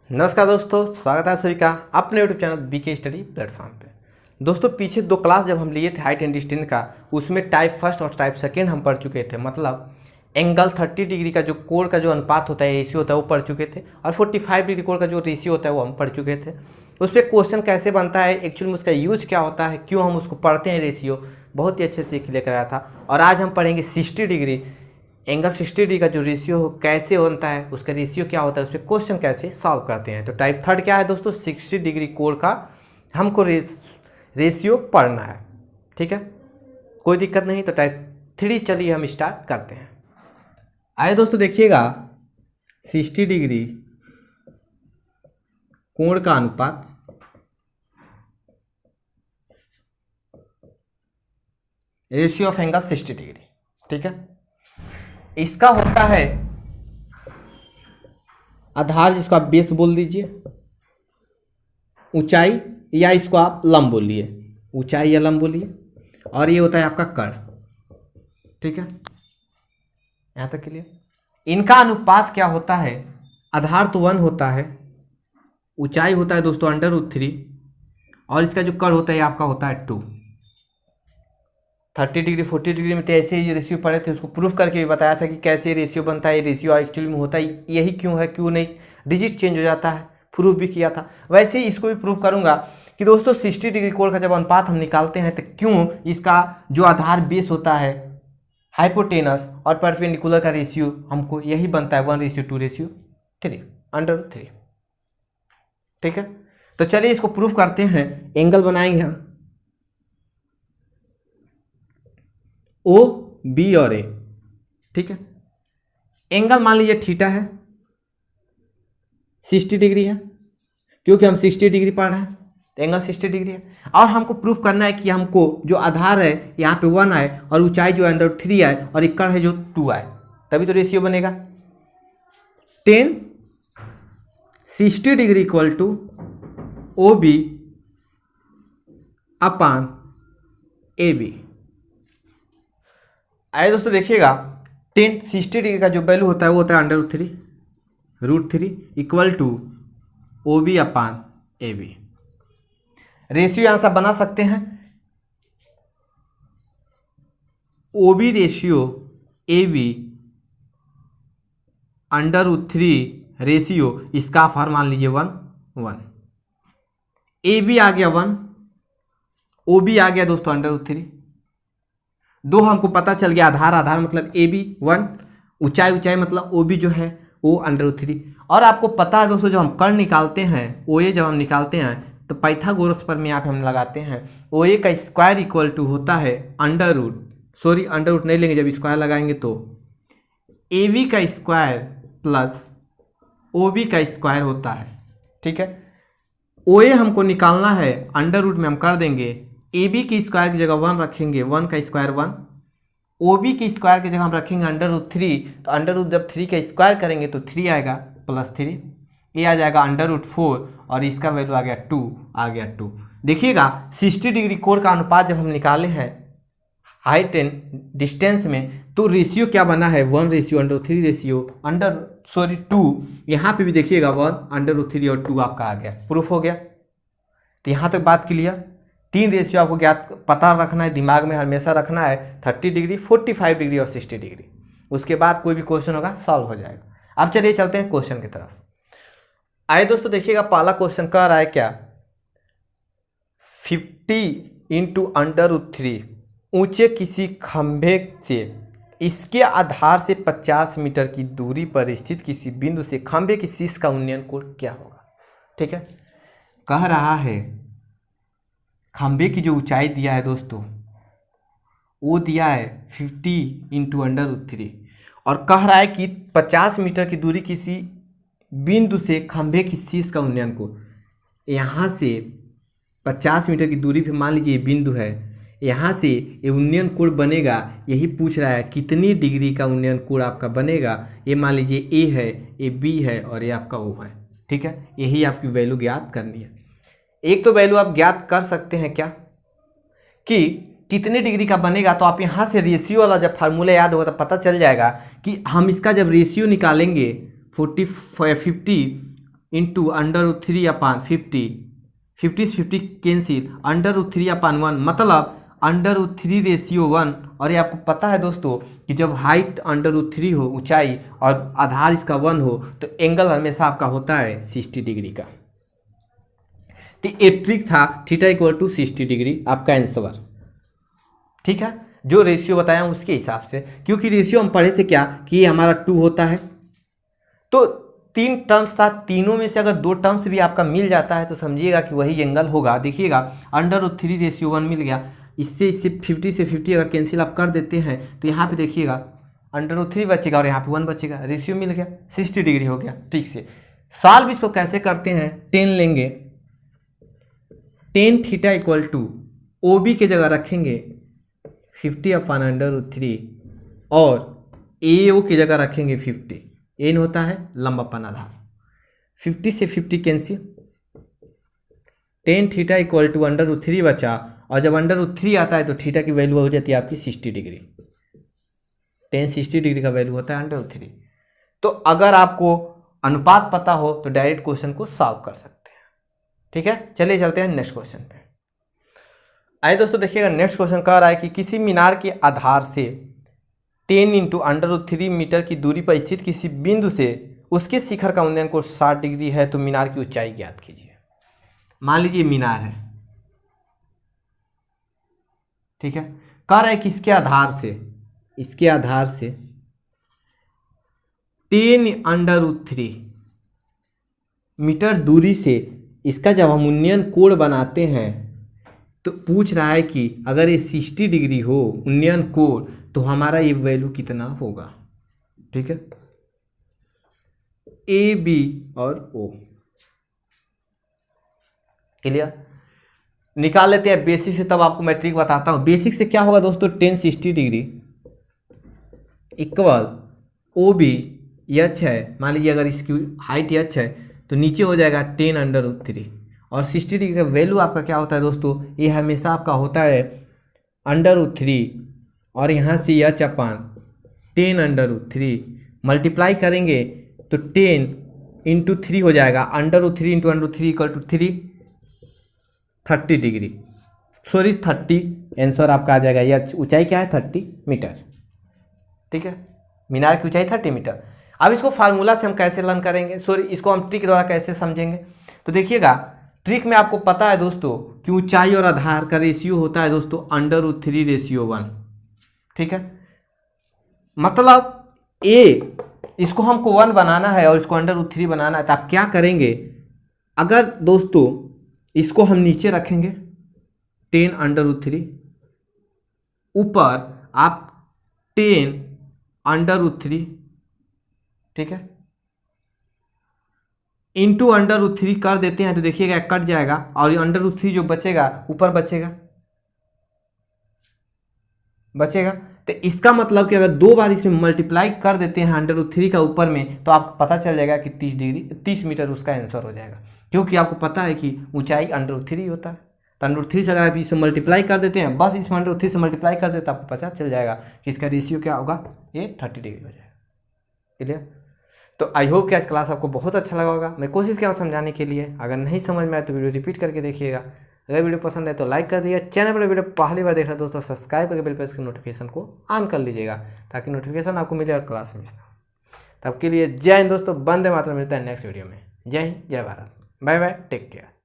नमस्कार दोस्तों, स्वागत है आप सभी का अपने YouTube channel BK study platform पे। दोस्तों पीछे दो क्लास जब हम लिए थे हाइट एंड डिस्टेंस का, उसमें टाइप फर्स्ट और टाइप सेकेंड हम पढ़ चुके थे। मतलब एंगल 30 डिग्री का जो कोण का जो अनुपात होता है, रेशियो होता है, वो पढ़ चुके थे। और 45 डिग्री कोण का जो रेशियो होता है वो हम पढ़ चुके थे। उस पर क्वेश्चन कैसे बनता है, एक्चुअली में उसका यूज क्या होता है, क्यों हम उसको पढ़ते हैं, रेशियो बहुत ही अच्छे से क्लियर कराया था। और आज हम पढ़ेंगे 60 डिग्री एंगल 60 डिग्री का जो रेशियो कैसे बनता है, उसका रेशियो क्या होता है, उस पर क्वेश्चन कैसे सॉल्व करते हैं। तो टाइप थर्ड क्या है दोस्तों, 60 डिग्री कोण का हमको रेशियो पढ़ना है। ठीक है, कोई दिक्कत नहीं। तो टाइप थ्री चलिए हम स्टार्ट करते हैं। आइए दोस्तों देखिएगा, 60 डिग्री कोण का अनुपात रेशियो ऑफ एंगल 60 डिग्री। ठीक है, इसका होता है आधार, जिसको आप बेस बोल दीजिए, ऊंचाई, या इसको आप लंब बोलिए, ऊंचाई या लंब बोलिए, और ये होता है आपका कर्ण। ठीक है, यहां तक के लिए इनका अनुपात क्या होता है, आधार तो 1 होता है, ऊंचाई होता है दोस्तों √3, और इसका जो कर्ण होता है आपका होता है 2। 30 डिग्री 40 डिग्री में तो ऐसे ही रेशियो पढ़े थे, उसको प्रूफ करके भी बताया था कि कैसे रेशियो बनता है। रेशियो एक्चुअली में होता है यही, क्यों है, क्यों नहीं, डिजिट चेंज हो जाता है, प्रूफ भी किया था। वैसे ही इसको भी प्रूफ करूंगा कि दोस्तों 60 डिग्री कोण का जब अनुपात हम निकालते हैं तो क्यों इसका जो आधार बेस होता है, हाइपोटेनस और परपेंडिकुलर का रेशियो हमको यही बनता है 1:2:3 √3। ठीक है, तो चलिए इसको प्रूफ करते हैं। एंगल बनाएंगे हम ओ, बी और ए। ठीक है, एंगल मान लीजिए थीटा है, 60 डिग्री है, क्योंकि हम 60 डिग्री पढ़ रहे हैं तो एंगल 60 डिग्री है। और हमको प्रूफ करना है कि हमको जो आधार है यहाँ पे 1 आए, और ऊंचाई जो है √3 आए, और एक कर्ण है जो 2 आए, तभी तो रेशियो बनेगा। 10 60 degree equal to O B upon A B. आइए दोस्तों देखिएगा, 10 60 डिग्री का जो वैल्यू होता है वो होता है √3 equal to O B upon A B. Ratio यहां से बना सकते हैं, O B ratio A B √3 ratio, इसका फॉर्म मान लीजिए 1 ए बी आ गया 1, ओ बी आ गया दोस्तों √3। दो हमको पता चल गया, आधार मतलब ए बी 1, ऊंचाई मतलब ओ बी जो है वो √3। और आपको पता है दोस्तों, जब हम कर्ण निकालते हैं, ओ ए जब हम निकालते हैं तो पाइथागोरस पर में यहाँ पे हम लगाते हैं, ओ ए का स्क्वायर इक्वल टू होता है अंडर रूट नहीं लेंगे, जब स्क्वायर लगाएंगे तो ए बी का स्क्वायर प्लस ओ बी का स्क्वायर होता है। ठीक है, ओ ए हमको निकालना है, अंडर रूट में हम कर देंगे, ए बी की स्क्वायर की जगह 1 रखेंगे, 1 का स्क्वायर 1, ओ बी की स्क्वायर की जगह हम रखेंगे √3, तो अंडर रूट जब 3 का स्क्वायर करेंगे तो 3 आएगा प्लस 3, ये आ जाएगा √4, और इसका वैल्यू आ गया 2। देखिएगा 60 डिग्री कोण का अनुपात जब हम निकाले हैं हाइट एंड डिस्टेंस में, तो रेशियो क्या बना है, 1:3 रेशियो 2। यहाँ पे भी देखिएगा 1 √3 और 2 आपका आ गया, प्रूफ हो गया। तो यहाँ तक बात क्लियर। 3 रेशियो आपको ज्ञात पता रखना है, दिमाग में हमेशा रखना है, 30 डिग्री 45 डिग्री और 60 डिग्री। उसके बाद कोई भी क्वेश्चन होगा सॉल्व हो जाएगा। अब चलिए चलते हैं क्वेश्चन की तरफ। आइए दोस्तों देखिएगा, पहला क्वेश्चन कह रहा है क्या, 50 × √3 ऊंचे किसी खंभे से इसके आधार से 50 मीटर की दूरी पर स्थित किसी बिंदु से खंभे की शीर्ष का उन्नयन कोण क्या होगा। ठीक है, कह रहा है खंभे की जो ऊंचाई दिया है दोस्तों, वो दिया है 50 × √3, और कह रहा है कि 50 मीटर की दूरी किसी बिंदु से खंभे की शीर्ष का उन्नयन कोण। यहाँ से 50 मीटर की दूरी पे मान लीजिए बिंदु है, यहाँ से ये उन्नयन कोण बनेगा, यही पूछ रहा है कितनी डिग्री का उन्नयन कोण आपका बनेगा। ये मान लीजिए ए है, ये बी है, और ये आपका ओ है। ठीक है, यही आपकी वैल्यू ज्ञात करनी है। एक तो वैल्यू आप ज्ञात कर सकते हैं क्या, कि कितने डिग्री का बनेगा, तो आप यहाँ से रेशियो वाला जब फार्मूला याद होगा तो पता चल जाएगा कि हम इसका जब रेशियो निकालेंगे 50 इंटू √3/50, 50 से 50 कैंसिल, √3/1, मतलब √3/1। और ये आपको पता है दोस्तों कि जब हाइट √3 हो, ऊंचाई, और आधार इसका 1 हो, तो एंगल हमेशा आपका होता है 60 डिग्री का। तो ये ट्रिक था थीटा = 60 डिग्री आपका आंसर। ठीक है, जो रेशियो बताया हूं उसके हिसाब से, क्योंकि रेशियो हम पढ़े थे क्या कि ये हमारा 2 होता है, तो 3 टर्म्स था, तीनों में से अगर 2 टर्म्स भी आपका मिल जाता है तो समझिएगा कि वही एंगल होगा। देखिएगा √3/1 मिल गया, इससे 50 से 50 अगर कैंसिल आप कर देते हैं तो यहाँ पे देखिएगा √3 बचेगा और यहाँ पे 1 बचेगा, रेशियो मिल गया, 60 डिग्री हो गया। ठीक से सॉल्व इसको कैसे करते हैं, 10 लेंगे, tan थीटा = OB के जगह रखेंगे 50/√3 और AO की जगह रखेंगे 50। एन होता है लंबापन आधार, 50 से 50 कैंसिल, tan थीटा = √3 बचा, और जब √3 आता है तो थीटा की वैल्यू हो जाती है आपकी 60 डिग्री। tan 60 डिग्री का वैल्यू होता है √3। तो अगर आपको अनुपात पता हो तो डायरेक्ट क्वेश्चन को सॉल्व कर सकते हैं। ठीक है, चलिए चलते हैं नेक्स्ट क्वेश्चन पे। आइए दोस्तों देखिएगा, नेक्स्ट क्वेश्चन कह रहा है कि किसी मीनार के आधार से 10 × √3 मीटर की दूरी पर स्थित किसी बिंदु से उसके शिखर का उन्नयन कोण 60 डिग्री है, तो मीनार की ऊंचाई ज्ञात कीजिए। मान लीजिए मीनार है, ठीक है, कह रहा है कि इसके आधार से 10 √3 मीटर दूरी से इसका जब हम उन्नयन कोण बनाते हैं तो पूछ रहा है कि अगर ये 60 डिग्री हो उन्नयन कोण तो हमारा ये वैल्यू कितना होगा। ठीक है, AB और O क्लियर, निकाल लेते हैं बेसिक से, तब आपको मैं ट्रिक बताता हूं। बेसिक से क्या होगा दोस्तों, tan 60 degree equal OB h है, मान लीजिए अगर इसकी हाइट h है तो नीचे हो जाएगा 10 √3, और 60 डिग्री का वैल्यू आपका क्या होता है दोस्तों, ये हमेशा आपका होता है √3 और यहाँ से h/10 √3 मल्टीप्लाई करेंगे तो 10 × 3 हो जाएगा, √3 × √3 = 3, 30 डिग्री, सॉरी 30, आंसर आपका आ जाएगा। यह ऊंचाई क्या है 30 मीटर। ठीक है, मीनार की ऊंचाई 30 मीटर। अब इसको फार्मूला से हम कैसे लर्न करेंगे, सॉरी इसको हम ट्रिक द्वारा कैसे समझेंगे, तो देखिएगा ट्रिक में आपको पता है दोस्तों कि ऊंचाई और आधार का रेशियो होता है दोस्तों √3/1। ठीक है, मतलब A इसको हमको 1 बनाना है और इसको √3 बनाना है, तो आप क्या करेंगे, अगर दोस्तों इसको हम नीचे रखेंगे 10 √3, ऊपर आप 10 √3, ठीक है, इंटू √3 कर देते हैं तो देखिएगा कट जाएगा और ये √3 जो बचेगा ऊपर बचेगा। तो इसका मतलब कि अगर 2 बार इसमें मल्टीप्लाई कर देते हैं √3 का ऊपर में तो आपको पता चल जाएगा कि 30 मीटर उसका आंसर हो जाएगा, क्योंकि आपको पता है कि ऊंचाई √3 होता है। तो √3 से अगर आप इसमें मल्टीप्लाई कर देते हैं, बस इसमें √3 से मल्टीप्लाई कर देते हैं, आपको पता चल जाएगा कि इसका रेशियो क्या होगा, ये 30 डिग्री हो जाएगा। क्लियर, तो आई होप कि आज क्लास आपको बहुत अच्छा लगा होगा। मैं कोशिश किया समझाने के लिए, अगर नहीं समझ में आए तो वीडियो रिपीट करके देखिएगा। अगर वीडियो पसंद है तो लाइक कर दीजिए, चैनल पर वीडियो पहली बार देख रहे हैं दोस्तों सब्सक्राइब करके बेल प्रेस के नोटिफिकेशन को ऑन कर लीजिएगा ताकि नोटिफिकेशन आपको मिले और क्लास मिस ना हो। तब के लिए जय हिंद दोस्तों, वंदे मातरम, मिलता है नेक्स्ट वीडियो में। जय हिंद, जय Bharat, bye bye, take care.